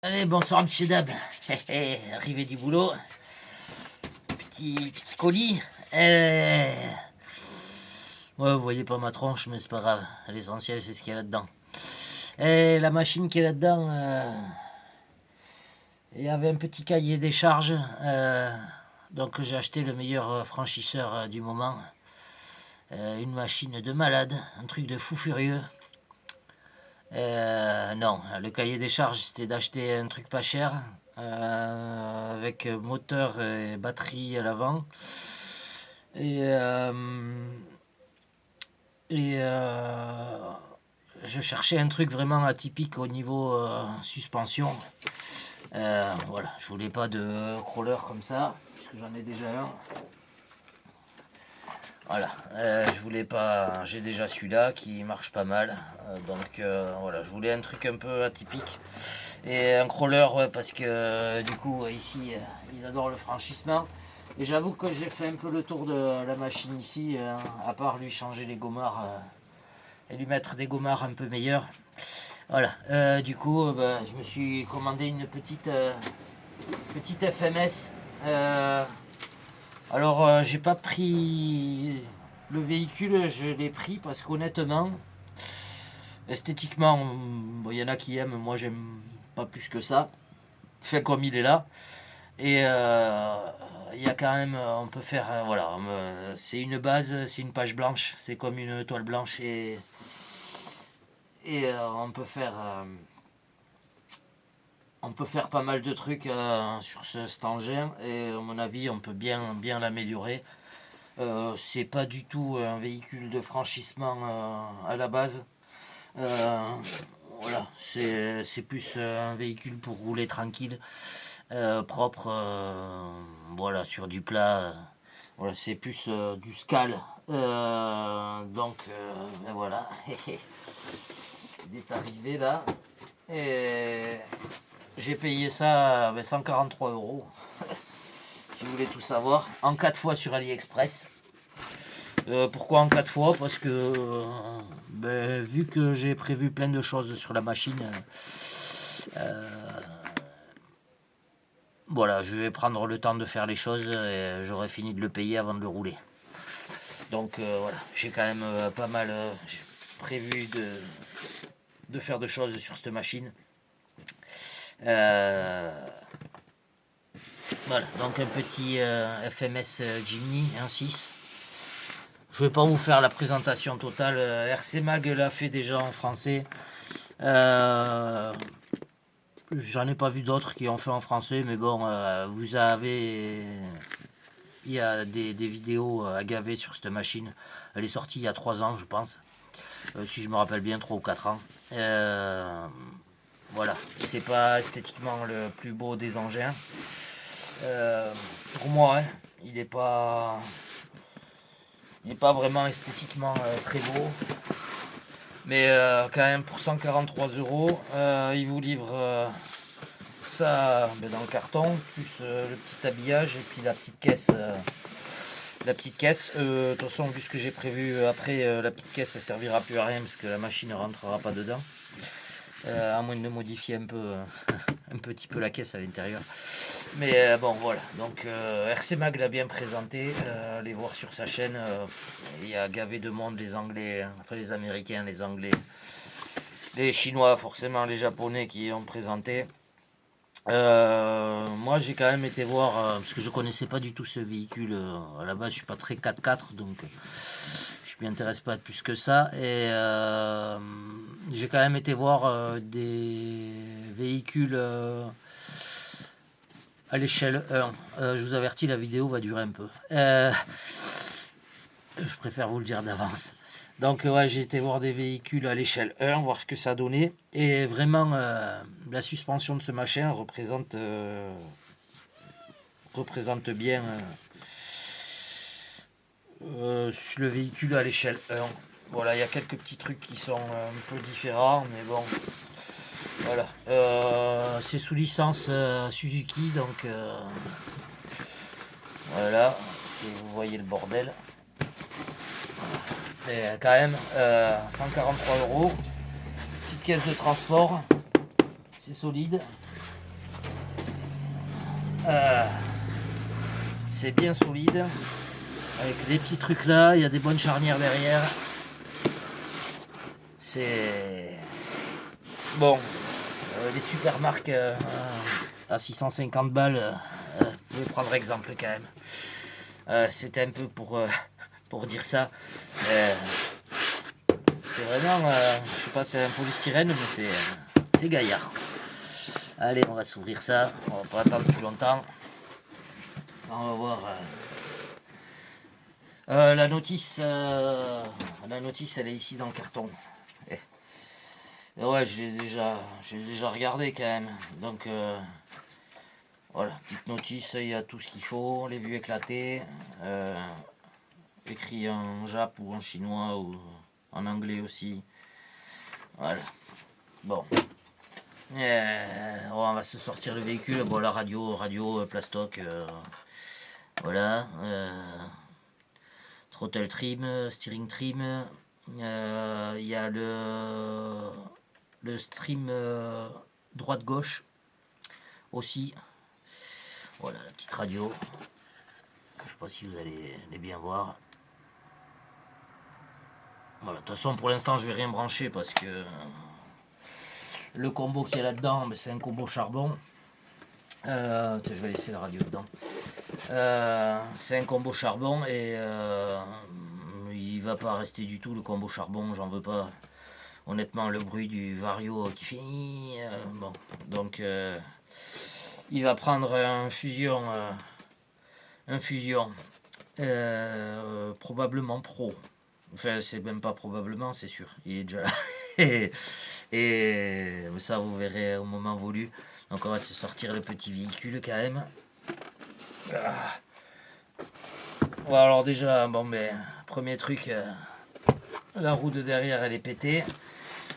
Allez, bonsoir monsieur dame. Arrivé du boulot. Petit colis. Ouais, vous voyez pas ma tronche, mais c'est pas grave. L'essentiel, c'est ce qu'il y a là-dedans. Et la machine qui est là-dedans, il y avait un petit cahier des charges. Donc j'ai acheté le meilleur franchisseur du moment. Une machine de malade, un truc de fou furieux. Non, le cahier des charges, c'était d'acheter un truc pas cher, avec moteur et batterie à l'avant. Et, je cherchais un truc vraiment atypique au niveau suspension. Voilà, je voulais pas de crawler comme ça, puisque j'en ai déjà un. Voilà, je voulais pas, j'ai déjà celui-là qui marche pas mal, donc voilà, je voulais un truc un peu atypique et un crawler, ouais, parce que du coup ici ils adorent le franchissement et j'avoue que j'ai fait un peu le tour de la machine ici, à part lui changer les gommards et lui mettre des gommards un peu meilleurs. Voilà, du coup bah, je me suis commandé une petite FMS. Alors, j'ai pas pris le véhicule, je l'ai pris parce qu'honnêtement, esthétiquement, bon, y en a qui aiment, moi j'aime pas plus que ça. Fait comme il est là. Et il y a quand même, on peut faire, voilà, c'est une base, c'est une page blanche, c'est comme une toile blanche et on peut faire pas mal de trucs sur cet engin et à mon avis, on peut bien l'améliorer. C'est pas du tout un véhicule de franchissement à la base. Voilà, c'est plus un véhicule pour rouler tranquille, propre, voilà, sur du plat. Voilà, c'est plus du scal. Donc, ben voilà, il est arrivé là. Et j'ai payé ça 143 euros, si vous voulez tout savoir, en 4 fois sur AliExpress. Pourquoi en 4 fois? Parce que ben, vu que j'ai prévu plein de choses sur la machine, voilà, je vais prendre le temps de faire les choses et j'aurai fini de le payer avant de le rouler. Donc voilà, j'ai quand même pas mal prévu de faire de choses sur cette machine. Voilà, donc un petit FMS Jimny 1.6. Je vais pas vous faire la présentation totale. RC Mag l'a fait déjà en français. J'en ai pas vu d'autres qui ont fait en français, mais bon, vous avez. Il y a des vidéos à gaver sur cette machine. Elle est sortie il y a 3 ans, je pense. Si je me rappelle bien, 3 ou 4 ans. Voilà, c'est pas esthétiquement le plus beau des engins. Pour moi, hein, il n'est pas vraiment esthétiquement très beau. Mais quand même, pour 143 euros, il vous livre ça ben, dans le carton, plus le petit habillage et puis la petite caisse. De toute façon, vu ce que j'ai prévu après, la petite caisse, ça servira plus à rien parce que la machine ne rentrera pas dedans. À moins de modifier un peu, un petit peu la caisse à l'intérieur. Mais bon, voilà. Donc, RC Mag l'a bien présenté. Allez voir sur sa chaîne. Il y a gavé de monde, les Anglais, enfin les Américains, les Anglais, les Chinois, forcément les Japonais qui ont présenté. Moi j'ai quand même été voir parce que je connaissais pas du tout ce véhicule à la base, je suis pas très 4x4 donc je m'y intéresse pas plus que ça et j'ai quand même été voir des véhicules à l'échelle 1. Je vous avertis, la vidéo va durer un peu, je préfère vous le dire d'avance. Donc ouais, j'ai été voir des véhicules à l'échelle 1, voir ce que ça donnait. Et vraiment, la suspension de ce machin représente bien le véhicule à l'échelle 1. Voilà, il y a quelques petits trucs qui sont un peu différents, mais bon. Voilà. C'est sous licence Suzuki, donc voilà, si vous voyez le bordel. Mais quand même, 143 euros. Petite caisse de transport, c'est solide. C'est bien solide. Avec les petits trucs là, il y a des bonnes charnières derrière. C'est... Bon, les super marques à 650 balles, vous pouvez prendre exemple quand même. C'était un peu pour dire ça. C'est vraiment, je sais pas, c'est un polystyrène, mais c'est gaillard. Allez, on va s'ouvrir ça, on va pas attendre plus longtemps. On va voir. La notice, elle est ici dans le carton. Et ouais, j'ai déjà regardé quand même. Donc voilà, petite notice, il y a tout ce qu'il faut, les vues éclatées, écrit en jap ou en chinois ou en anglais aussi. Voilà. Bon. On va se sortir le véhicule. Bon, la radio plastoc. Voilà. Throttle trim, steering trim. Il y a le stream droite-gauche aussi. Voilà la petite radio. Je sais pas si vous allez bien voir. Voilà, de toute façon pour l'instant je vais rien brancher parce que le combo qu'il y a là-dedans, c'est un combo charbon. Je vais laisser la radio dedans. C'est un combo charbon et il va pas rester du tout le combo charbon, j'en veux pas. Honnêtement, le bruit du Vario qui fait bon, donc il va prendre un fusion, probablement pro. Enfin, c'est même pas probablement, c'est sûr. Il est déjà là. et ça, vous verrez au moment voulu. Donc, on va se sortir le petit véhicule quand même. Bon, alors déjà, bon, mais premier truc, la roue de derrière, elle est pétée.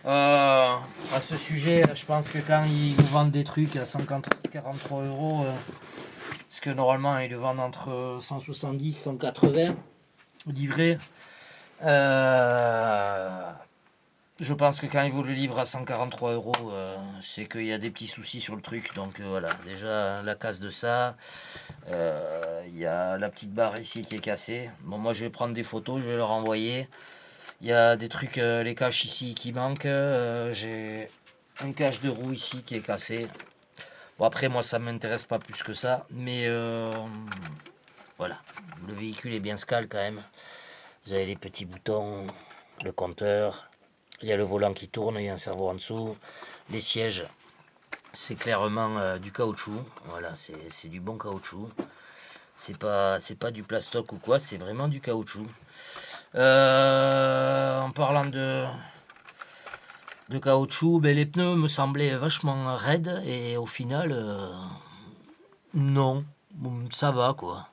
À ce sujet, je pense que quand ils vous vendent des trucs à 143 euros, parce que normalement ils le vendent entre 170 et 180 livrés, je pense que quand ils vous le livrent à 143 euros, c'est qu'il y a des petits soucis sur le truc. Donc voilà, déjà la casse de ça, il y a la petite barre ici qui est cassée. Bon, moi je vais prendre des photos, je vais leur envoyer. Il y a des trucs, les caches ici qui manquent. J'ai un cache de roue ici qui est cassé. Bon, après, moi, ça m'intéresse pas plus que ça. Mais voilà, le véhicule est bien scale quand même. Vous avez les petits boutons, le compteur. Il y a le volant qui tourne, il y a un cerveau en dessous. Les sièges, c'est clairement du caoutchouc. Voilà, c'est du bon caoutchouc. C'est pas du plastoc ou quoi, c'est vraiment du caoutchouc. En parlant de caoutchouc, ben, les pneus me semblaient vachement raides et au final, non, ça va quoi.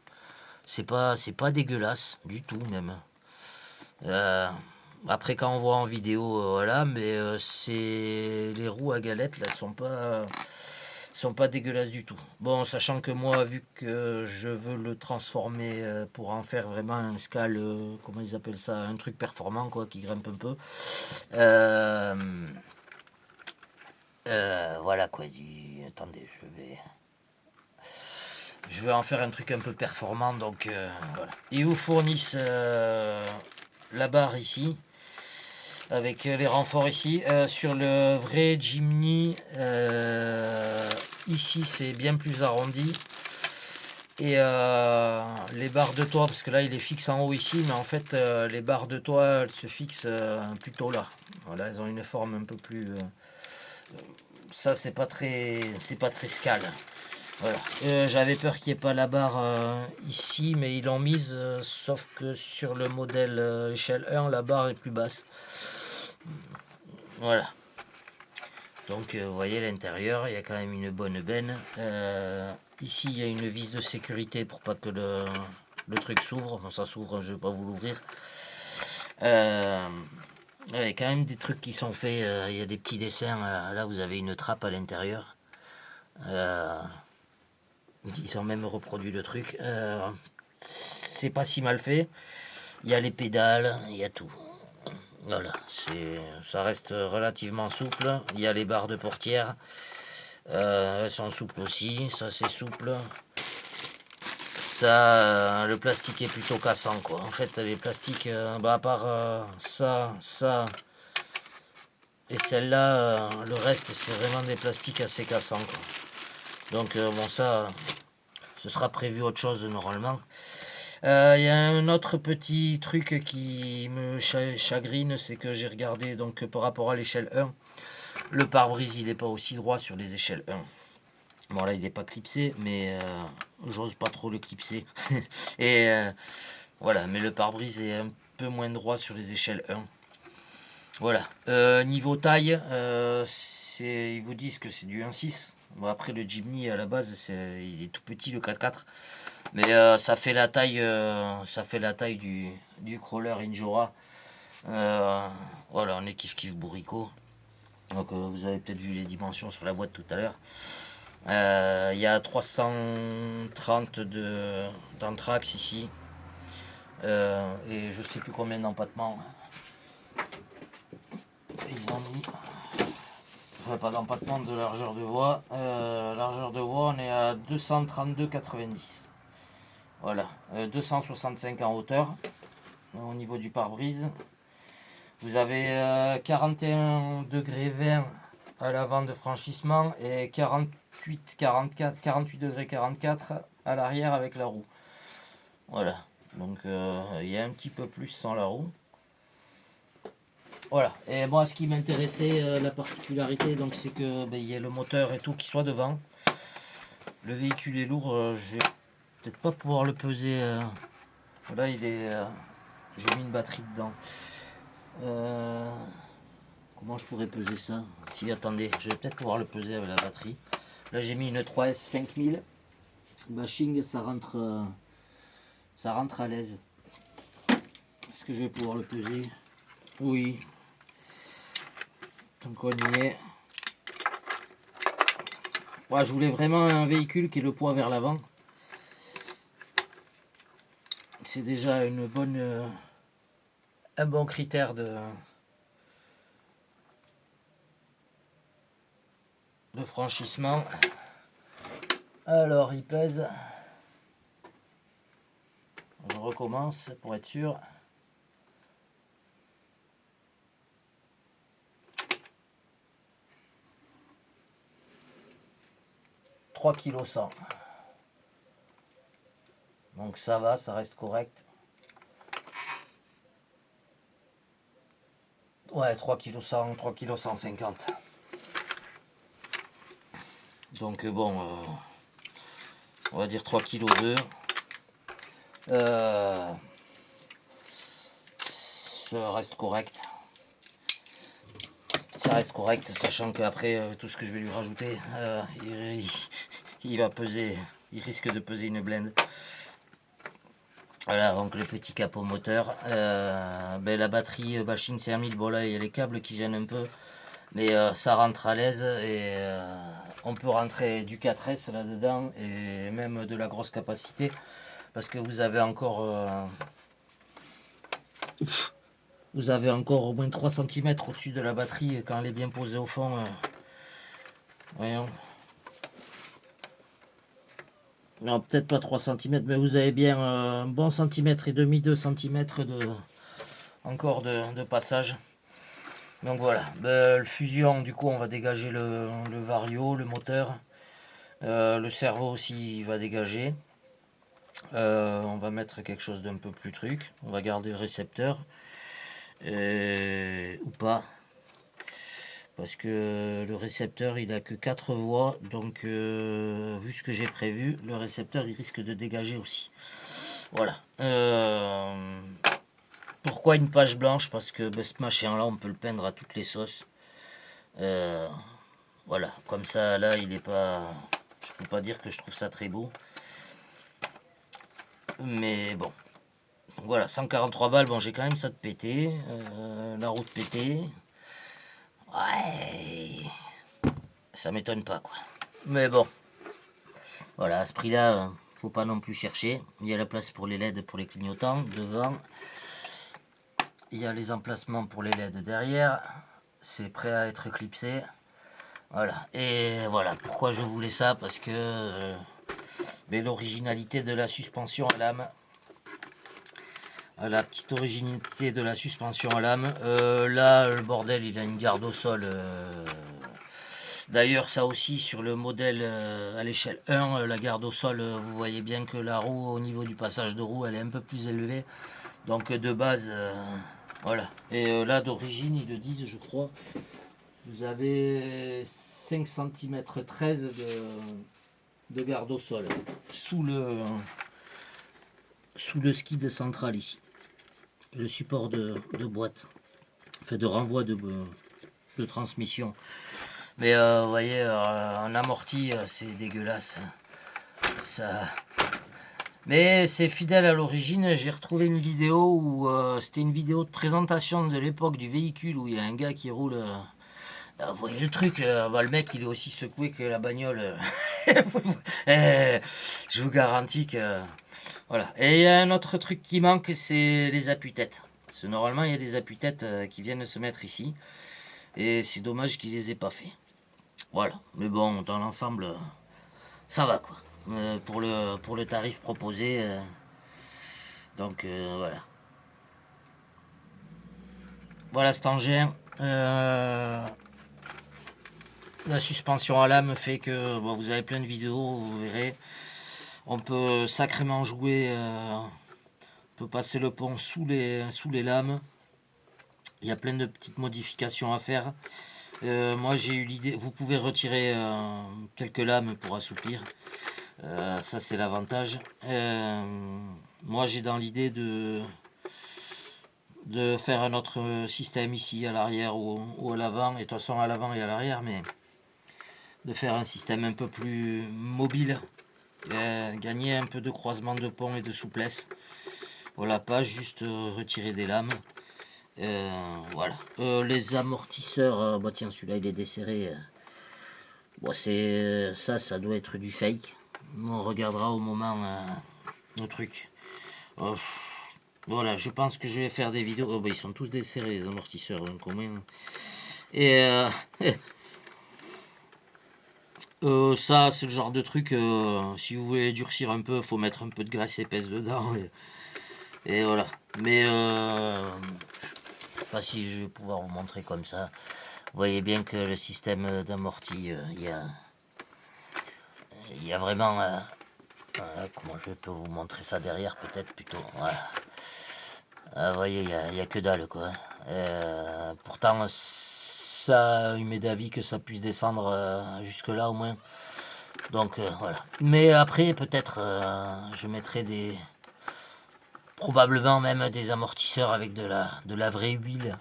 C'est pas dégueulasse du tout même. Après quand on voit en vidéo, voilà, mais c'est les roues à galettes là sont pas dégueulasses du tout. Bon, sachant que moi, vu que je veux le transformer pour en faire vraiment un scale, comment ils appellent ça, un truc performant quoi, qui grimpe un peu. Voilà quoi. Attendez, je vais en faire un truc un peu performant, donc voilà. Ils vous fournissent la barre ici avec les renforts ici. Sur le vrai Jimny, ici c'est bien plus arrondi. Et les barres de toit, parce que là il est fixe en haut ici, mais en fait les barres de toit elles se fixent plutôt là. Voilà, elles ont une forme un peu plus. Ça c'est pas très scale. Voilà. J'avais peur qu'il n'y ait pas la barre ici, mais ils l'ont mise, sauf que sur le modèle échelle 1, la barre est plus basse. Voilà. Donc vous voyez l'intérieur, il y a quand même une bonne benne. Ici il y a une vis de sécurité pour pas que le truc s'ouvre. Bon, ça s'ouvre, je vais pas vous l'ouvrir. Il y a quand même des trucs qui sont faits. Il y a des petits dessins. Là vous avez une trappe à l'intérieur. Ils ont même reproduit le truc. C'est pas si mal fait. Il y a les pédales, il y a tout. Voilà, ça reste relativement souple. Il y a les barres de portière. Elles sont souples aussi. Ça c'est souple. ça, le plastique est plutôt cassant, quoi. En fait, les plastiques, à part ça et celle-là, le reste, c'est vraiment des plastiques assez cassants, quoi. Donc, bon, ça, ce sera prévu autre chose normalement. Il y a un autre petit truc qui me chagrine, c'est que j'ai regardé, donc par rapport à l'échelle 1, le pare-brise, il n'est pas aussi droit sur les échelles 1. Bon, là, il n'est pas clipsé, mais j'ose pas trop le clipser. Et voilà, mais le pare-brise est un peu moins droit sur les échelles 1. Voilà. Niveau taille, ils vous disent que c'est du 1.6. Bon, après, le Jimny, à la base, il est tout petit, le 4x4. Mais ça fait la taille, du crawler Injora. Voilà, on est kiff bourricot. Donc vous avez peut-être vu les dimensions sur la boîte tout à l'heure. Il y a 330 d'anthrax ici. Et je sais plus combien d'empattements ils ont mis. Enfin, pas d'empattement, de largeur de voie. Largeur de voie, on est à 232,90. Voilà, 265 en hauteur au niveau du pare-brise. Vous avez 41 degrés 20 à l'avant de franchissement et 48 degrés 44 à l'arrière avec la roue. Voilà, donc il y a un petit peu plus sans la roue. Voilà, et moi ce qui m'intéressait, la particularité, donc c'est que il y a le moteur et tout qui soit devant. Le véhicule est lourd, je vais peut-être pas pouvoir le peser. Là il est, j'ai mis une batterie dedans. Comment je pourrais peser ça? Si, attendez, je vais peut-être pouvoir le peser avec la batterie. Là j'ai mis une 3S 5000. Bashing, ça rentre à l'aise. Est-ce que je vais pouvoir le peser? Oui. Tant qu'on y est. Ouais, je voulais vraiment un véhicule qui ait le poids vers l'avant. C'est déjà un bon critère de franchissement. Alors il pèse. Je recommence pour être sûr. 3,1 kg. Donc ça va, ça reste correct. Ouais, 3,1 kg, 3,150 kg. Donc bon, on va dire 3,2 kg. Ça reste correct. Ça reste correct, sachant qu'après tout ce que je vais lui rajouter, il va peser, il risque de peser une blende. Voilà, donc le petit capot moteur. La batterie Bashing CR1000, bon là il y a les câbles qui gênent un peu, mais ça rentre à l'aise et on peut rentrer du 4S là-dedans et même de la grosse capacité parce que vous avez encore au moins 3 cm au-dessus de la batterie quand elle est bien posée au fond. Voyons. Non, peut-être pas 3 cm, mais vous avez bien un bon centimètre et demi, 2 cm encore de passage. Donc voilà, le fusion, du coup on va dégager le vario, le moteur. Le cerveau aussi il va dégager. On va mettre quelque chose d'un peu plus truc. On va garder le récepteur. Ou pas. Parce que le récepteur il a que 4 voies. Donc vu ce que j'ai prévu, le récepteur il risque de dégager aussi. Voilà. Pourquoi une page blanche? Parce que ce machin là on peut le peindre à toutes les sauces. Voilà, comme ça là il est pas. Je peux pas dire que je trouve ça très beau. Mais bon. Donc voilà, 143 balles, bon j'ai quand même ça de péter. La route pétée. Ouais. Ça m'étonne pas quoi. Mais bon. Voilà, à ce prix là, faut pas non plus chercher. Il y a la place pour les LED pour les clignotants devant. Il y a les emplacements pour les LED derrière. C'est prêt à être clipsé. Voilà. Et voilà, pourquoi je voulais ça? Parce que Mais l'originalité de la suspension à lame, la petite originalité de la suspension à lame, là le bordel il a une garde au sol. D'ailleurs ça aussi sur le modèle à l'échelle 1, la garde au sol, vous voyez bien que la roue au niveau du passage de roue elle est un peu plus élevée. Donc de base, voilà. Et là d'origine ils le disent je crois, vous avez 5 cm 13 de garde au sol sous le skid central ici. Le support de boîte, fait de renvoi de transmission. Mais vous voyez, en amorti, c'est dégueulasse. Ça... Mais c'est fidèle à l'origine. J'ai retrouvé une vidéo où c'était une vidéo de présentation de l'époque du véhicule où il y a un gars qui roule. Vous voyez le truc, bah, le mec il est aussi secoué que la bagnole. Je vous garantis que... Voilà. Et il y a un autre truc qui manque, c'est les appuis-têtes. Parce que normalement il y a des appuis-têtes qui viennent se mettre ici. Et c'est dommage qu'ils les aient pas fait. Voilà. Mais bon, dans l'ensemble, ça va quoi. Pour le tarif proposé. Donc voilà. Voilà cet engin. La suspension à lame fait que bon, vous avez plein de vidéos, vous verrez. On peut sacrément jouer, on peut passer le pont sous les lames. Il y a plein de petites modifications à faire. Moi j'ai eu l'idée, vous pouvez retirer quelques lames pour assouplir. Ça c'est l'avantage. Moi j'ai dans l'idée de faire un autre système ici à l'arrière ou à l'avant. Et de toute façon à l'avant et à l'arrière, mais de faire un système un peu plus mobile. Gagner un peu de croisement de pont et de souplesse. Voilà, pas juste retirer des lames. Voilà. Les amortisseurs, bah tiens, celui-là il est desserré. Bon, c'est ça doit être du fake. On regardera au moment le truc. Voilà, je pense que je vais faire des vidéos. Oh, bah, ils sont tous desserrés les amortisseurs, donc au moins. Et ça, c'est le genre de truc, si vous voulez durcir un peu, faut mettre un peu de graisse épaisse dedans. Et voilà. Mais je sais pas si je vais pouvoir vous montrer comme ça. Vous voyez bien que le système d'amorti, il y a vraiment... comment je peux vous montrer ça derrière, peut-être plutôt. Voilà. Vous voyez, il n'y a que dalle, quoi. Pourtant, ça, il m'est d'avis que ça puisse descendre jusque-là, au moins. Donc, voilà. Mais après, peut-être, je mettrai probablement même des amortisseurs avec de la vraie huile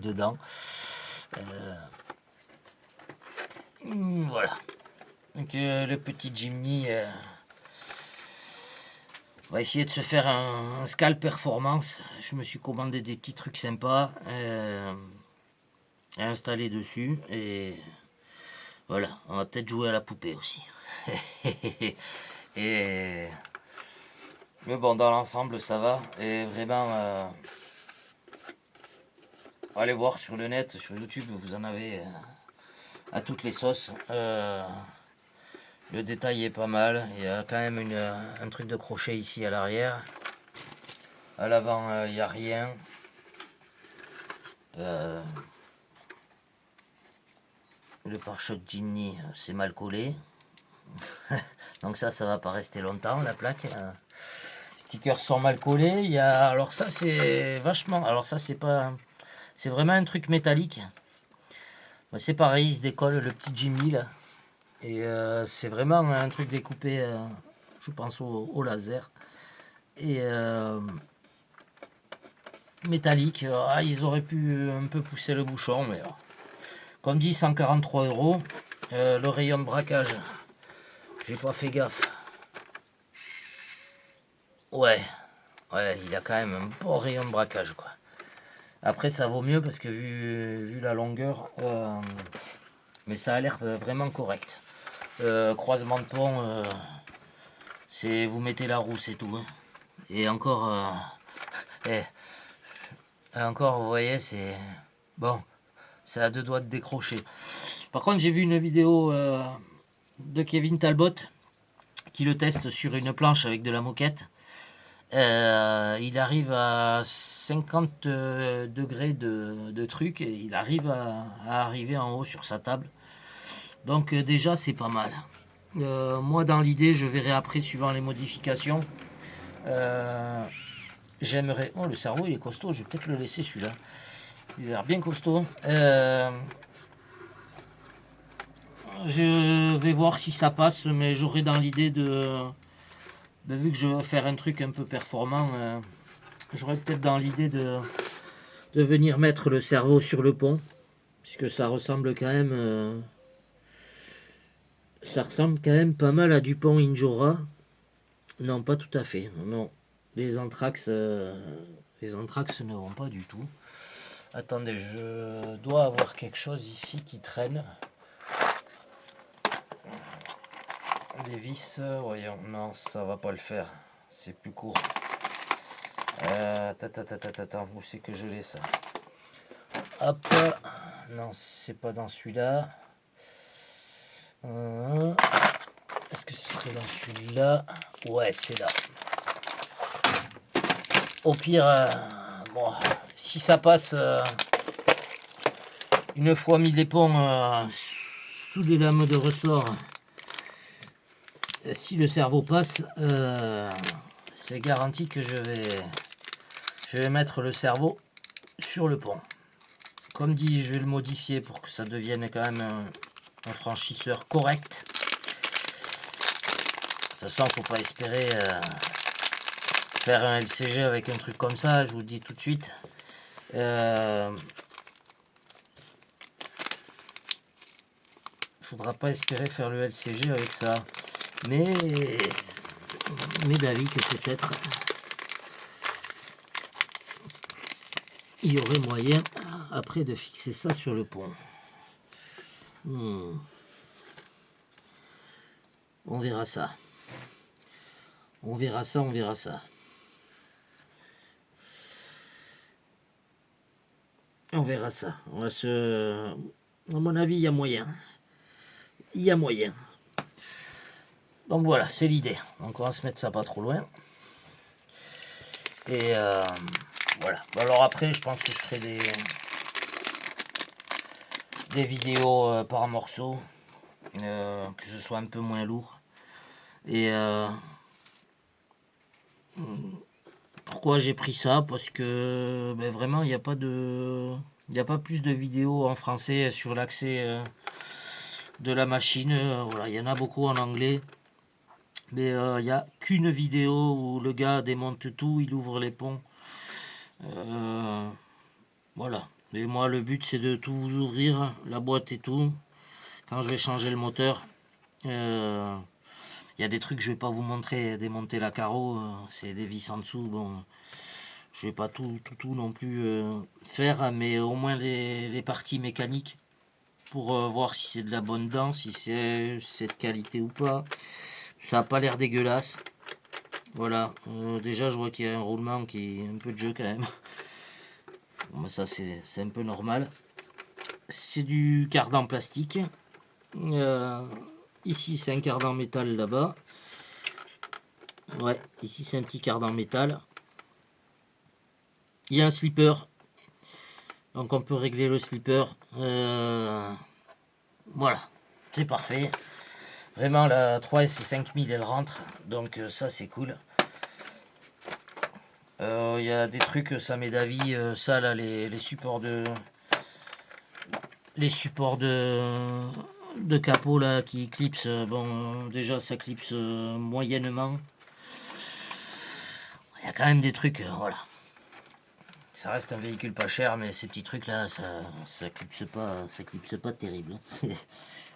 dedans. Voilà. Donc, le petit Jimny... on va essayer de se faire un Scal Performance. Je me suis commandé des petits trucs sympas à installer dessus. Et voilà, on va peut-être jouer à la poupée aussi. Et mais bon, dans l'ensemble, ça va. Et vraiment, allez voir sur le net, sur YouTube, vous en avez à toutes les sauces. Le détail est pas mal. Il y a quand même un truc de crochet ici à l'arrière. À l'avant, il n'y a rien. Le pare-choc Jimny, c'est mal collé. Donc ça va pas rester longtemps, la plaque. Les stickers sont mal collés. Il y a, alors ça, c'est vachement... Alors ça, c'est pas... C'est vraiment un truc métallique. C'est pareil, il se décolle le petit Jimny, là. Et c'est vraiment un truc découpé, je pense, au laser. Et métallique. Ils auraient pu un peu pousser le bouchon, mais comme dit, 143 €. Le rayon de braquage, j'ai pas fait gaffe. Ouais, il a quand même un bon rayon de braquage, quoi. Après, ça vaut mieux parce que vu la longueur, mais ça a l'air vraiment correct. Croisement de pont, c'est vous mettez la roue, c'est tout. Hein. Et encore, encore, vous voyez, c'est bon, c'est à deux doigts de décrocher. Par contre, j'ai vu une vidéo de Kevin Talbot qui le teste sur une planche avec de la moquette. Il arrive à 50 degrés de truc et il arrive à arriver en haut sur sa table. Donc déjà c'est pas mal. Moi dans l'idée je verrai après suivant les modifications. J'aimerais... Oh le cerveau il est costaud, je vais peut-être le laisser celui-là. Il a l'air bien costaud. Je vais voir si ça passe, mais j'aurai dans l'idée de... vu que je veux faire un truc un peu performant, j'aurais peut-être dans l'idée de venir mettre le cerveau sur le pont, puisque ça ressemble quand même pas mal à du pont Injora. Non, pas tout à fait. Non, les anthrax ne vont pas du tout. Attendez, je dois avoir quelque chose ici qui traîne. Des vis, voyons, non, ça va pas le faire. C'est plus court. Attends, où c'est que je l'ai ça? Hop, non, c'est pas dans celui-là. Est-ce que ce serait dans celui-là? Ouais, c'est là. Au pire, bon, si ça passe, une fois mis les ponts sous les lames de ressort, si le cerveau passe, c'est garanti que je vais mettre le cerveau sur le pont. Comme dit, je vais le modifier pour que ça devienne quand même un franchisseur correct. De toute façon, faut pas espérer faire un LCG avec un truc comme ça, je vous le dis tout de suite. Faudra pas espérer faire le LCG avec ça. Mais d'avis que peut-être il y aurait moyen après de fixer ça sur le pont. On verra ça. On verra ça. On verra ça. On va se... À mon avis, il y a moyen. Donc voilà, c'est l'idée. Donc on va se mettre ça pas trop loin. Et voilà. Alors après, je pense que je ferai des vidéos par morceaux. Que ce soit un peu moins lourd. Et pourquoi j'ai pris ça? Parce que vraiment, il n'y a pas plus de vidéos en français sur l'accès de la machine. Voilà, il y en a beaucoup en anglais. Mais il n'y a qu'une vidéo où le gars démonte tout, il ouvre les ponts. Voilà. Et moi, le but, c'est de tout vous ouvrir, la boîte et tout. Quand je vais changer le moteur, il y a des trucs que je vais pas vous montrer. Démonter la carreau, c'est des vis en dessous. Bon, je vais pas tout non plus faire, mais au moins les parties mécaniques pour voir si c'est de la bonne dent, si c'est de qualité ou pas. Ça n'a pas l'air dégueulasse. Voilà. Déjà, je vois qu'il y a un roulement qui est un peu de jeu quand même. Bon, ça, c'est un peu normal. C'est du cardan plastique. Ici, c'est un cardan métal là-bas. Ouais, ici, c'est un petit cardan métal. Il y a un slipper. Donc, on peut régler le slipper. Voilà, c'est parfait. Vraiment, la 3S 5000, elle rentre. Donc, ça, c'est cool. Il y a des trucs, ça m'est d'avis. Ça, là, les supports de... Les supports de capot, là, qui clipsent. Bon, déjà, ça clipse moyennement. Il y a quand même des trucs, voilà. Ça reste un véhicule pas cher, mais ces petits trucs là, ça clipse pas terrible.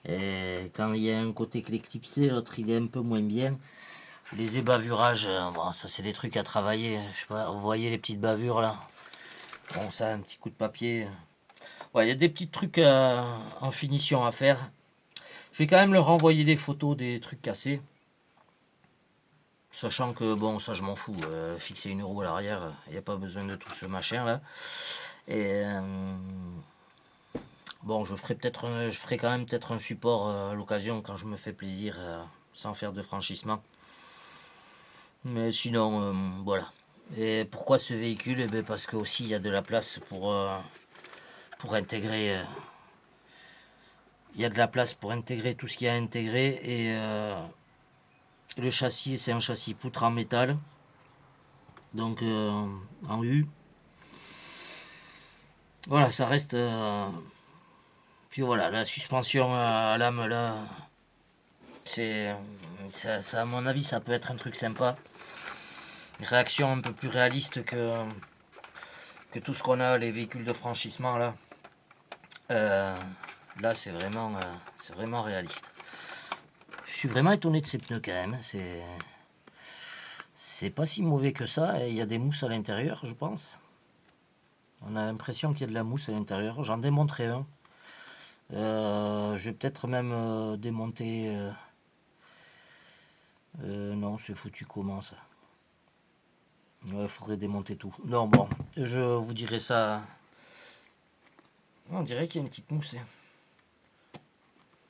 Et quand il y a un côté qui est clipsé, l'autre il est un peu moins bien. Les ébavurages, bon, ça c'est des trucs à travailler. Je sais pas, vous voyez les petites bavures là. Bon, ça, un petit coup de papier. Ouais, il y a des petits trucs en finition à faire. Je vais quand même leur renvoyer des photos des trucs cassés. Sachant que, bon, ça je m'en fous. Fixer une roue à l'arrière, il n'y a pas besoin de tout ce machin là. Et bon, je ferai quand même peut-être un support à l'occasion quand je me fais plaisir sans faire de franchissement. Mais sinon, voilà. Et pourquoi ce véhicule? Eh bien, parce que aussi il y a de la place pour intégrer. Il y a de la place pour intégrer tout ce qu'il y a à intégrer. Et le châssis, c'est un châssis poutre en métal. Donc en U. Voilà, ça reste. Puis voilà, la suspension à lame là, c'est. Ça, à mon avis, ça peut être un truc sympa. Réaction un peu plus réaliste que tout ce qu'on a, les véhicules de franchissement là. Là, c'est vraiment réaliste. Je suis vraiment étonné de ces pneus quand même. C'est pas si mauvais que ça. Il y a des mousses à l'intérieur, je pense. On a l'impression qu'il y a de la mousse à l'intérieur. J'en démonterai un. Je vais peut-être même démonter. Non, c'est foutu comment ça? Ouais, faudrait démonter tout. Non, bon, je vous dirai ça. On dirait qu'il y a une petite mousse.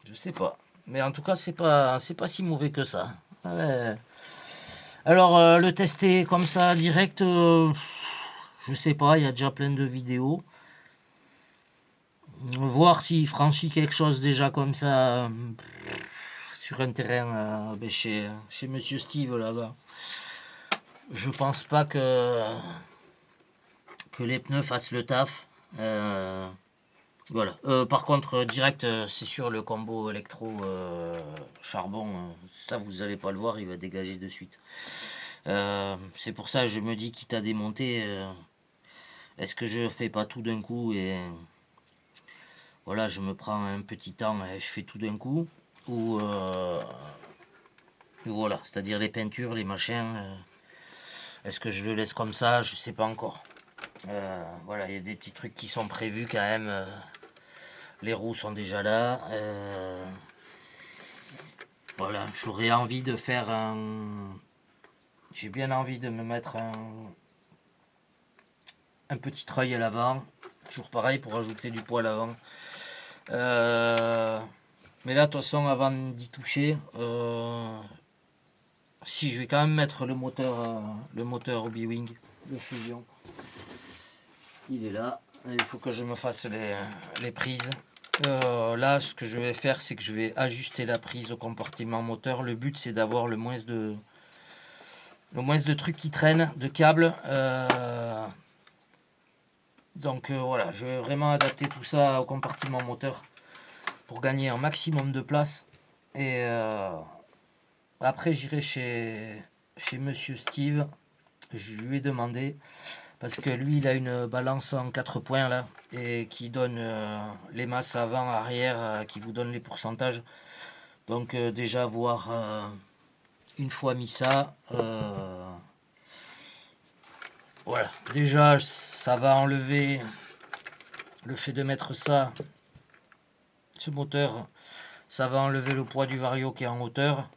Je sais pas. Mais en tout cas, c'est pas si mauvais que ça. Ouais. Alors, le tester comme ça, direct, je sais pas, il y a déjà plein de vidéos. Voir s'il franchit quelque chose déjà comme ça sur un terrain ben chez Monsieur Steve là-bas. Je pense pas que les pneus fassent le taf. Voilà. Par contre, direct, c'est sûr, le combo électro charbon, ça vous allez pas le voir, il va dégager de suite. C'est pour ça que je me dis, quitte à démonter, est-ce que je fais pas tout d'un coup et voilà, je me prends un petit temps et je fais tout d'un coup, ou voilà, c'est-à-dire les peintures, les machins. Est-ce que je le laisse comme ça? Je sais pas encore. Voilà, il y a des petits trucs qui sont prévus quand même. Les roues sont déjà là. Voilà, j'aurais envie de faire un. J'ai bien envie de me mettre un petit treuil à l'avant. Toujours pareil pour ajouter du poids à l'avant. Mais là, de toute façon, avant d'y toucher, si je vais quand même mettre le moteur Obi-Wing de fusion. Il est là. Il faut que je me fasse les prises. Là, ce que je vais faire, c'est que je vais ajuster la prise au compartiment moteur. Le but, c'est d'avoir le moins de trucs qui traînent, de câbles. Donc voilà, je vais vraiment adapter tout ça au compartiment moteur pour gagner un maximum de place. Et après, j'irai chez Monsieur Steve. Je lui ai demandé, parce que lui, il a une balance en 4 points là, et qui donne les masses avant, arrière, qui vous donne les pourcentages. Donc déjà voir, une fois mis ça, voilà, déjà ça va enlever le fait de mettre ça, ce moteur, ça va enlever le poids du Vario qui est en hauteur.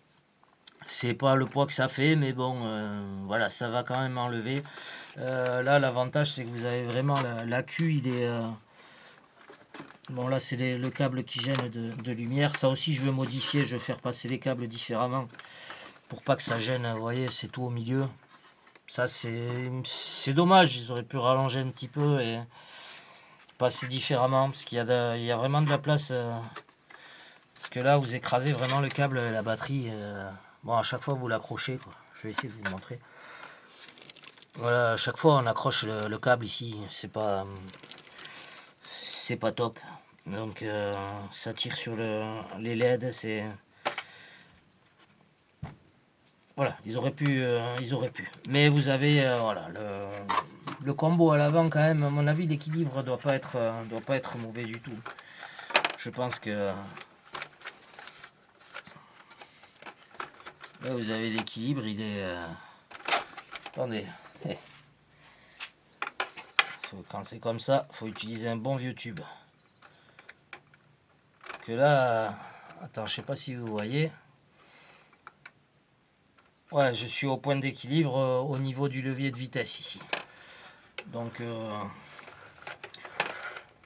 C'est pas le poids que ça fait, mais bon, voilà, ça va quand même enlever. Là, l'avantage, c'est que vous avez vraiment l'accu, il est. Bon, là, c'est le câble qui gêne de lumière. Ça aussi, je vais modifier, je vais faire passer les câbles différemment pour pas que ça gêne. Vous voyez, c'est tout au milieu. Ça, c'est dommage, ils auraient pu rallonger un petit peu et passer différemment parce qu'il y a vraiment de la place. Parce que là, vous écrasez vraiment le câble, la batterie. Bon, à chaque fois, vous l'accrochez, quoi. Je vais essayer de vous le montrer. Voilà, à chaque fois, on accroche le câble ici. C'est pas top. Donc, ça tire sur les LED. C'est voilà, ils auraient pu. Mais vous avez voilà le combo à l'avant quand même. À mon avis, l'équilibre doit pas être mauvais du tout. Je pense que là, vous avez l'équilibre. Il est. Attendez. Quand c'est comme ça, faut utiliser un bon vieux tube. Que là, attends, je sais pas si vous voyez. Ouais, je suis au point d'équilibre au niveau du levier de vitesse ici. Donc,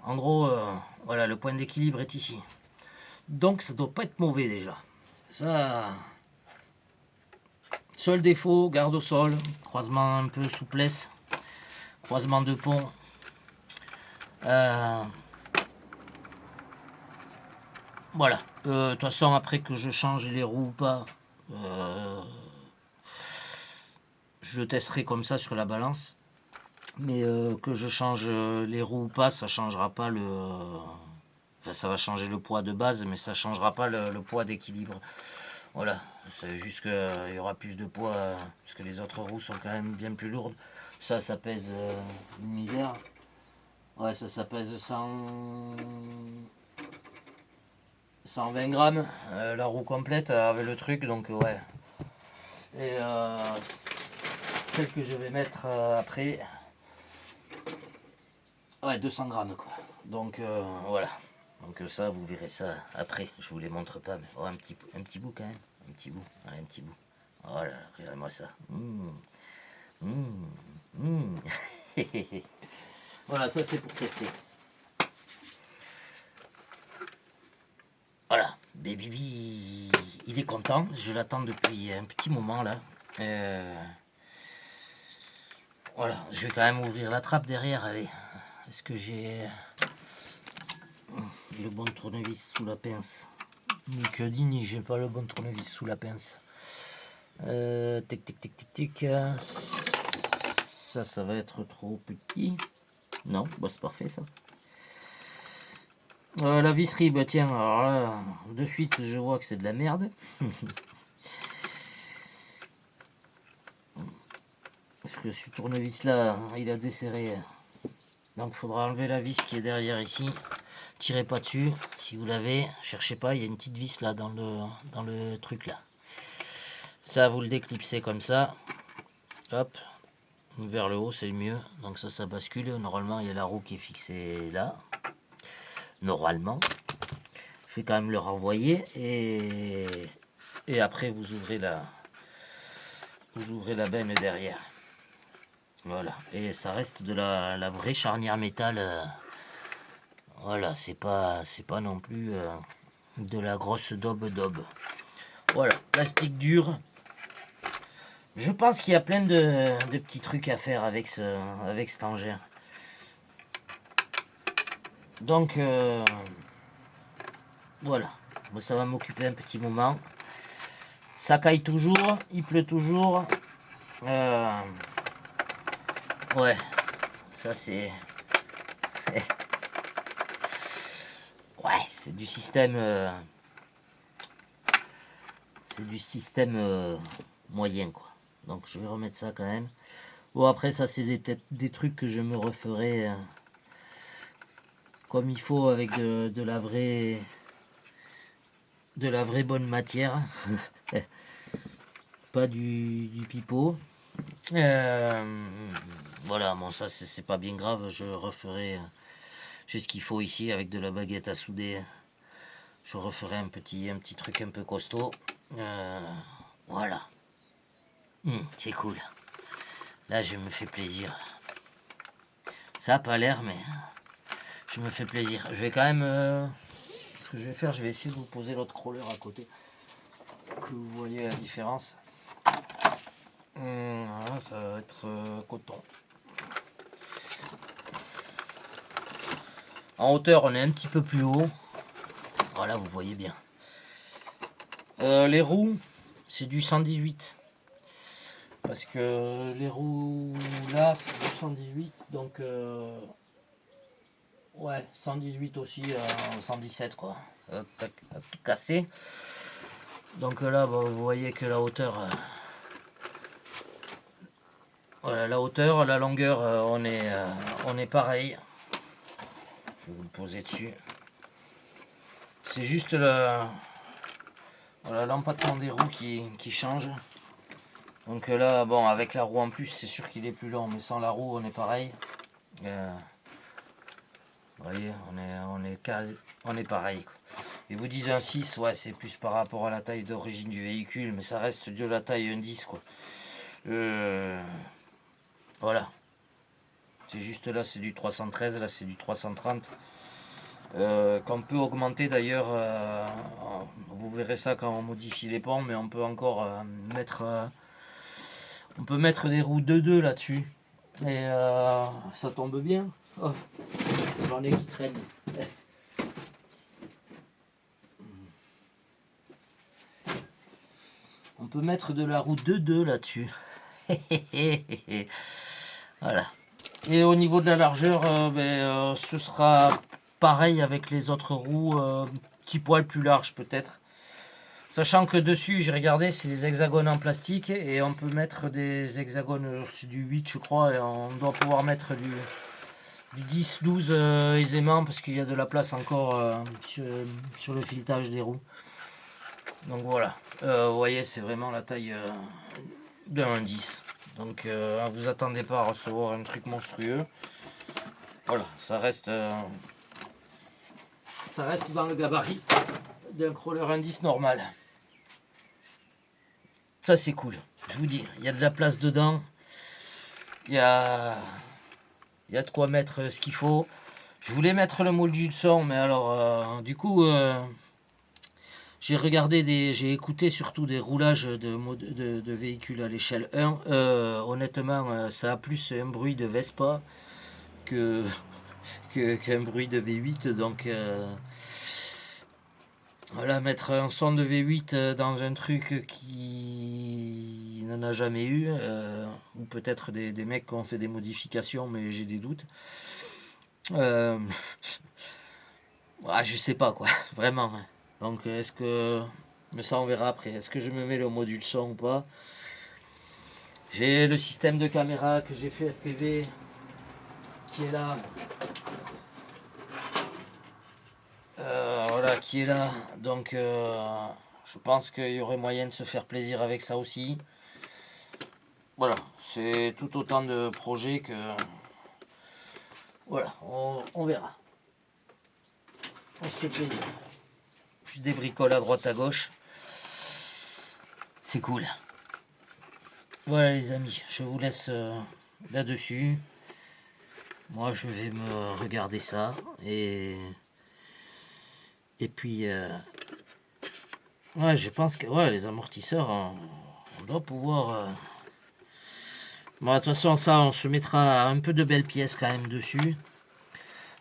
en gros, voilà, le point d'équilibre est ici. Donc, ça doit pas être mauvais déjà. Ça, Seul défaut, garde au sol, croisement un peu souplesse, croisement de pont. Voilà. De toute façon, après que je change les roues ou pas, je le testerai comme ça sur la balance. Mais que je change les roues ou pas, ça changera pas le... Enfin, ça va changer le poids de base, mais ça changera pas le poids d'équilibre. Voilà, c'est juste qu'il y aura plus de poids, parce que les autres roues sont quand même bien plus lourdes. Ça pèse une misère. Ouais, ça pèse 120 grammes, la roue complète avec le truc, donc ouais. Et celle que je vais mettre après, ouais, 200 grammes quoi. Donc voilà. Donc ça, vous verrez ça après. Je vous les montre pas, mais oh, un petit bout quand même. Un petit bout, allez, un petit bout. Oh là là, regardez-moi ça. Voilà, ça c'est pour tester. Voilà, Baby, il est content. Je l'attends depuis un petit moment là. Voilà, je vais quand même ouvrir la trappe derrière. Allez, est-ce que j'ai le bon tournevis sous la pince? Ni que dit, ni j'ai pas le bon tournevis sous la pince. Tic tic tic tic tic. Ça va être trop petit. Non, bah c'est parfait ça. La visserie, bah tiens, alors là, de suite je vois que c'est de la merde. Parce que ce tournevis là, il a desserré. Donc il faudra enlever la vis qui est derrière ici. Tirez pas dessus, si vous l'avez, cherchez pas, il y a une petite vis là dans le truc là. Ça, vous le déclipsez comme ça. Hop, vers le haut, c'est le mieux. Donc ça bascule. Normalement, il y a la roue qui est fixée là. Normalement. Je vais quand même le renvoyer. Et après, vous ouvrez la benne derrière. Voilà. Et ça reste de la vraie charnière métal. Voilà, c'est pas non plus de la grosse daube. Voilà, plastique dur. Je pense qu'il y a plein de petits trucs à faire avec cet engin. Donc, voilà. Bon, ça va m'occuper un petit moment. Ça caille toujours, il pleut toujours. Ouais, ça c'est... Ouais, c'est du système... c'est du système moyen, quoi. Donc je vais remettre ça quand même. Bon, après ça c'est peut-être des trucs que je me referai comme il faut avec de la vraie bonne matière. Pas du pipeau. Voilà, bon ça c'est pas bien grave, je referai. J'ai ce qu'il faut ici avec de la baguette à souder. Je referai un petit truc un peu costaud. Voilà. C'est cool. Là je me fais plaisir. Ça a pas l'air mais je me fais plaisir. Je vais quand même... ce que je vais faire, je vais essayer de vous poser l'autre crawler à côté. Que vous voyez la différence. Voilà, ça va être coton. En hauteur, on est un petit peu plus haut. Voilà, vous voyez bien. Les roues, c'est du 118. Parce que les roues là, c'est du 118. Donc, ouais, 118 aussi, 117 quoi. Hop, tout cassé. Donc là, bah, vous voyez que la hauteur... voilà, la hauteur, la longueur, on est pareil. Je vais vous le poser dessus. C'est juste voilà, l'empattement des roues qui change. Donc là, bon, avec la roue en plus, c'est sûr qu'il est plus long, mais sans la roue, on est pareil. Vous voyez, on est pareil, quoi. Ils vous disent un 6, ouais, c'est plus par rapport à la taille d'origine du véhicule, mais ça reste de la taille 1,10 quoi. Voilà. C'est juste là, c'est du 313, là c'est du 330. Qu'on peut augmenter d'ailleurs, vous verrez ça quand on modifie les ponts, mais on peut encore mettre On peut mettre des roues 2-2 là-dessus. Et ça tombe bien. Oh, j'en ai qui traînent. On peut mettre de la roue 2-2 là-dessus. Voilà. Et au niveau de la largeur, ce sera pareil avec les autres roues, petit poil plus large peut-être. Sachant que dessus, j'ai regardé, c'est des hexagones en plastique et on peut mettre des hexagones, c'est du 8 je crois, et on doit pouvoir mettre du 10-12 aisément parce qu'il y a de la place encore sur le filetage des roues. Donc voilà, vous voyez, c'est vraiment la taille d'un 10. Donc vous attendez pas à recevoir un truc monstrueux. Voilà, ça reste dans le gabarit d'un crawler indice normal. Ça c'est cool, je vous dis, il y a de la place dedans, il y a de quoi mettre ce qu'il faut. Je voulais mettre le module son, mais alors du coup j'ai regardé j'ai écouté surtout des roulages de véhicules à l'échelle 1. Honnêtement, ça a plus un bruit de Vespa qu'un bruit de V8, donc voilà, mettre un son de V8 dans un truc qui n'en a jamais eu, ou peut-être des mecs qui ont fait des modifications, mais j'ai des doutes. Je sais pas quoi, vraiment. Donc est-ce que... Mais ça on verra après. Est-ce que je me mets le module son ou pas? J'ai le système de caméra que j'ai fait FPV qui est là. Voilà, qui est là. Donc je pense qu'il y aurait moyen de se faire plaisir avec ça aussi. Voilà, c'est tout autant de projets que... Voilà, on verra. On se fait plaisir. Puis des bricoles à droite à gauche. C'est cool. Voilà les amis, je vous laisse là-dessus. Moi je vais me regarder ça. Et puis... ouais, je pense que les amortisseurs, on doit pouvoir... Bon, de toute façon, ça, on se mettra un peu de belles pièces quand même dessus.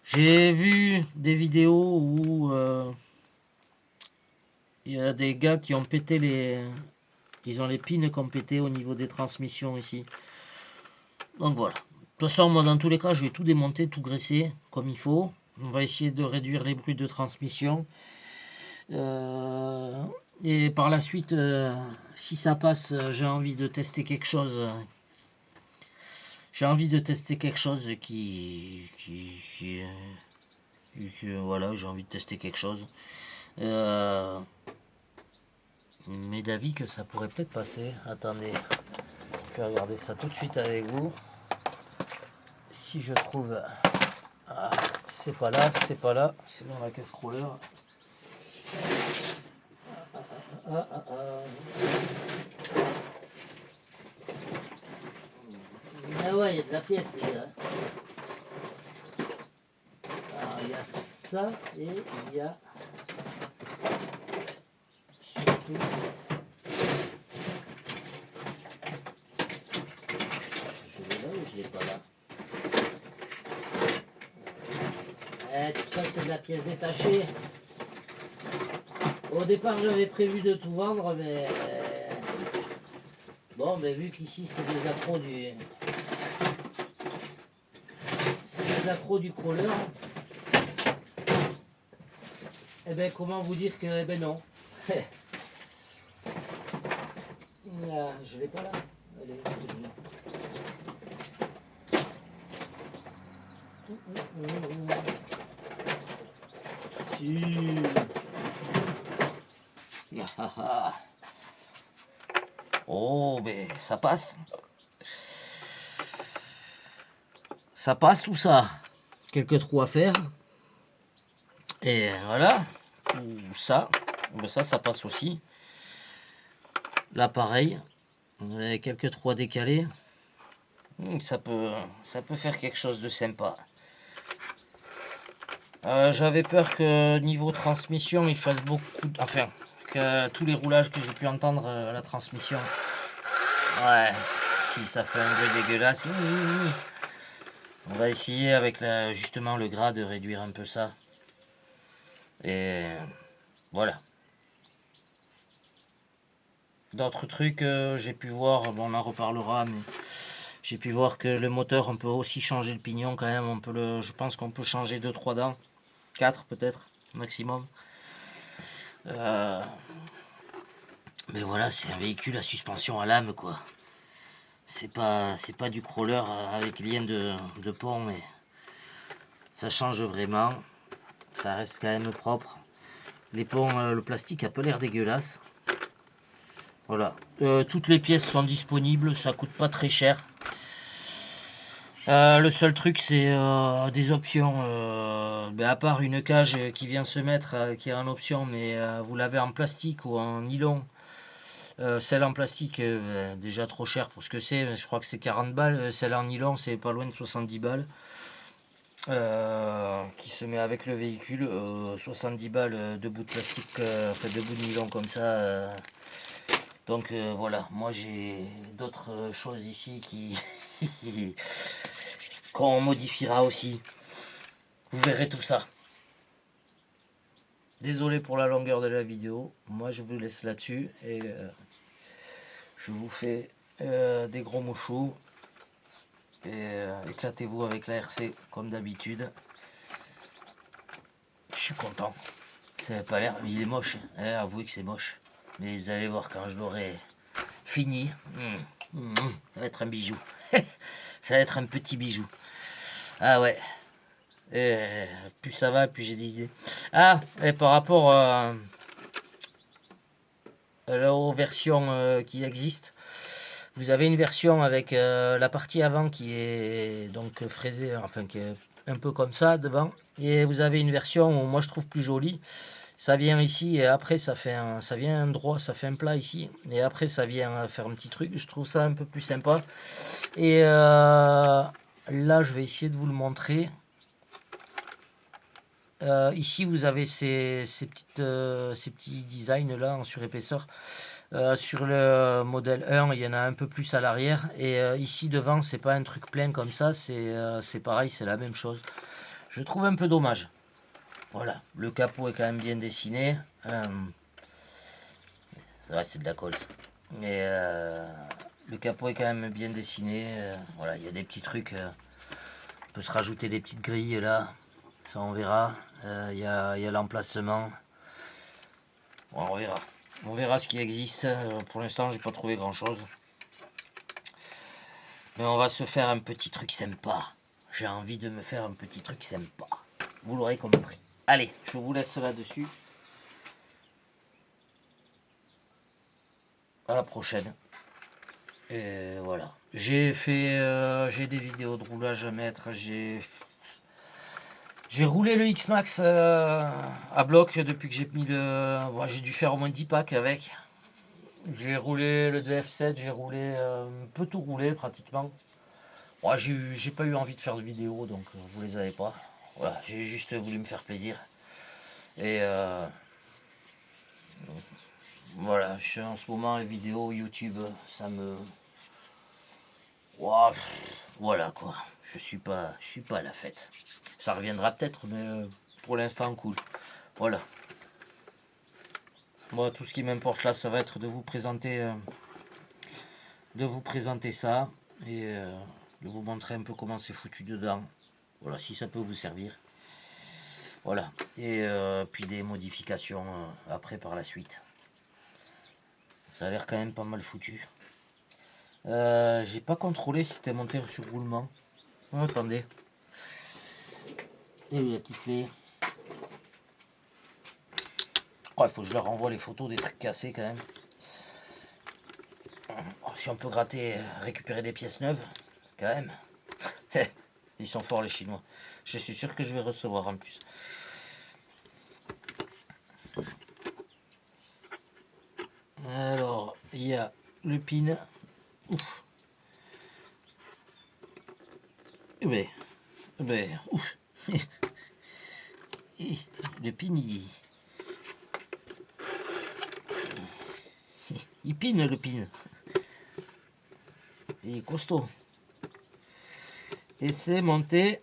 J'ai vu des vidéos où il y a des gars qui ont pété les... Ils ont les pines qui ont pété au niveau des transmissions ici. Donc voilà. De toute façon, moi, dans tous les cas, je vais tout démonter, tout graisser comme il faut. On va essayer de réduire les bruits de transmission. Et par la suite, si ça passe, j'ai envie de tester quelque chose. J'ai envie de tester quelque chose voilà, j'ai envie de tester quelque chose. Mais d'avis que ça pourrait peut-être passer. Attendez, je vais regarder ça tout de suite avec vous. Si je trouve... Ah, c'est pas là, c'est dans la caisse crawler. Ah ouais, il y a de la pièce, les gars. Alors, il y a ça et il y a surtout... Je l'ai là ou je l'ai pas là? Tout ça, c'est de la pièce détachée. Au départ, j'avais prévu de tout vendre, mais... Bon, mais vu qu'ici, c'est des accros du... C'est des accros du crawler. Eh ben, comment vous dire que... Eh ben non. Là, je l'ai pas là. Allez, si. Oh, mais ça passe. Ça passe tout ça. Quelques trous à faire. Et voilà. Ça. Mais ça passe aussi. Là, pareil. Quelques trous à décaler. Ça peut faire quelque chose de sympa. J'avais peur que niveau transmission, il fasse beaucoup... Enfin, que tous les roulages que j'ai pu entendre à la transmission... Ouais, si ça fait un bruit dégueulasse. On va essayer avec justement le gras de réduire un peu ça. Et voilà. D'autres trucs, j'ai pu voir, bon, on en reparlera, mais j'ai pu voir que le moteur, on peut aussi changer le pignon quand même. Je pense qu'on peut changer 2-3 dents, 4 peut-être, maximum. Mais voilà, c'est un véhicule à suspension à lame, quoi. C'est pas du crawler avec lien de pont, mais ça change vraiment. Ça reste quand même propre. Les ponts, le plastique a pas l'air dégueulasse. Voilà. Toutes les pièces sont disponibles, ça coûte pas très cher. Le seul truc, c'est des options. À part une cage qui vient se mettre, qui est en option, mais vous l'avez en plastique ou en nylon. Celle en plastique, déjà trop cher pour ce que c'est. Je crois que c'est 40 balles. Celle en nylon, c'est pas loin de 70 balles. Qui se met avec le véhicule. 70 balles de bouts de plastique, enfin de bouts de nylon comme ça. Donc voilà, moi j'ai d'autres choses ici qui qu'on modifiera aussi. Vous verrez tout ça. Désolé pour la longueur de la vidéo. Moi je vous laisse là-dessus et je vous fais des gros mouchous. Et éclatez-vous avec la RC comme d'habitude. Je suis content. Ça n'a pas l'air, mais il est moche. Avouez que c'est moche. Mais vous allez voir quand je l'aurai fini. Ça va être un bijou. Ça va être un petit bijou. Ah ouais. Plus ça va, plus j'ai des idées. Ah, et par rapport aux versions qui existent, vous avez une version avec la partie avant qui est donc fraisée, enfin qui est un peu comme ça devant. Et vous avez une version où moi je trouve plus jolie. Ça vient ici et après ça vient droit, ça fait un plat ici. Et après ça vient faire un petit truc. Je trouve ça un peu plus sympa. Et là je vais essayer de vous le montrer. Ici vous avez ces petits designs là en surépaisseur. Sur le modèle 1 il y en a un peu plus à l'arrière. Et ici devant c'est pas un truc plein comme ça. C'est pareil, c'est la même chose. Je trouve un peu dommage. Voilà, le capot est quand même bien dessiné. Ouais, c'est de la colle. Mais le capot est quand même bien dessiné. Voilà, il y a des petits trucs. On peut se rajouter des petites grilles là. Ça, on verra. Il y a l'emplacement. Bon, on verra. On verra ce qui existe. Pour l'instant, j'ai pas trouvé grand chose. Mais on va se faire un petit truc sympa. J'ai envie de me faire un petit truc sympa. Vous l'aurez compris. Allez, je vous laisse là-dessus. À la prochaine. Et voilà. J'ai des vidéos de roulage à mettre. J'ai roulé le X-Max à bloc depuis que j'ai mis j'ai dû faire au moins 10 packs avec. J'ai roulé le DF7, j'ai roulé un peu tout roulé pratiquement. J'ai pas eu envie de faire de vidéos, donc vous les avez pas. Voilà, j'ai juste voulu me faire plaisir. Et voilà, en ce moment les vidéos YouTube, ça me... Ouah, voilà quoi, je suis pas à la fête. Ça reviendra peut-être, mais pour l'instant cool. Voilà. Moi, tout ce qui m'importe là, ça va être de vous présenter ça et de vous montrer un peu comment c'est foutu dedans. Voilà, si ça peut vous servir. Voilà. Et puis des modifications après par la suite. Ça a l'air quand même pas mal foutu. J'ai pas contrôlé si c'était monté sur roulement. Oh, attendez. Et oui, la petite clé. Il faut que je leur renvoie les photos des trucs cassés quand même. Si on peut gratter, récupérer des pièces neuves, quand même. Ils sont forts les Chinois. Je suis sûr que je vais recevoir en plus. Alors, il y a le pin. Ouf. Ouf. Le pin, il pine le pin. il est costaud. Et c'est monté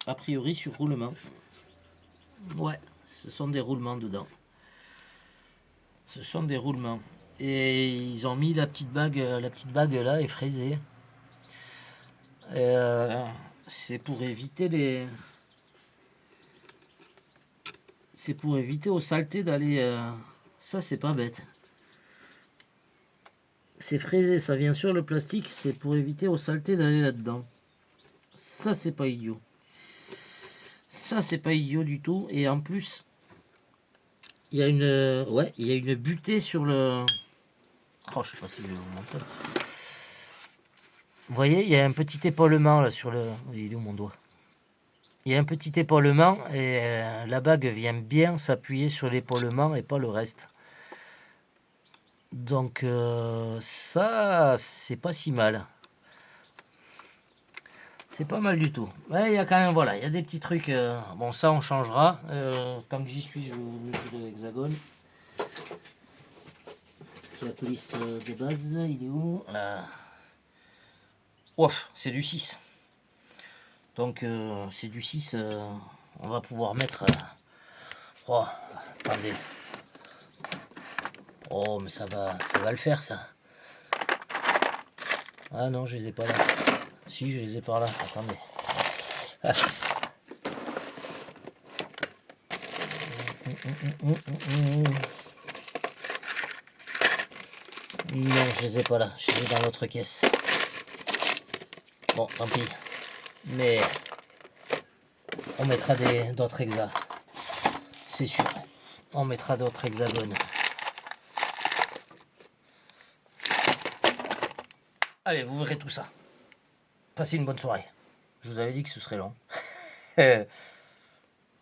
a priori sur roulement. Ouais, ce sont des roulements dedans. Ce sont des roulements. Et ils ont mis la petite bague là est fraisée. C'est pour éviter les. C'est pour éviter aux saletés d'aller. Ça, c'est pas bête. C'est fraisé, ça vient sur le plastique. C'est pour éviter aux saletés d'aller là-dedans. Ça, c'est pas idiot. Ça, c'est pas idiot du tout. Et en plus, il y a une. Ouais, il y a une butée sur le. Oh, je sais pas si je vais vous montrer. Vous voyez, il y a un petit épaulement là sur le. Il est où mon doigt? Il y a un petit épaulement et la bague vient bien s'appuyer sur l'épaulement et pas le reste. Donc ça, c'est pas si mal. C'est pas mal du tout. Ouais, il y a quand même, voilà, il y a des petits trucs. Bon, ça, on changera. Tant que j'y suis, je vais vous montrer l'hexagone. Qui est la police de base. Il est où là? Ouf, c'est du 6. Donc, c'est du 6. On va pouvoir mettre. Oh, attendez. Oh, mais ça va le faire, ça. Ah non, je les ai pas là. Si, je les ai par là. Attendez. Ah. Non, je les ai pas là. Je les ai dans l'autre caisse. Bon, tant pis. Mais on mettra d'autres hexas. C'est sûr. On mettra d'autres hexagones. Allez, vous verrez tout ça. Passez une bonne soirée. Je vous avais dit que ce serait long.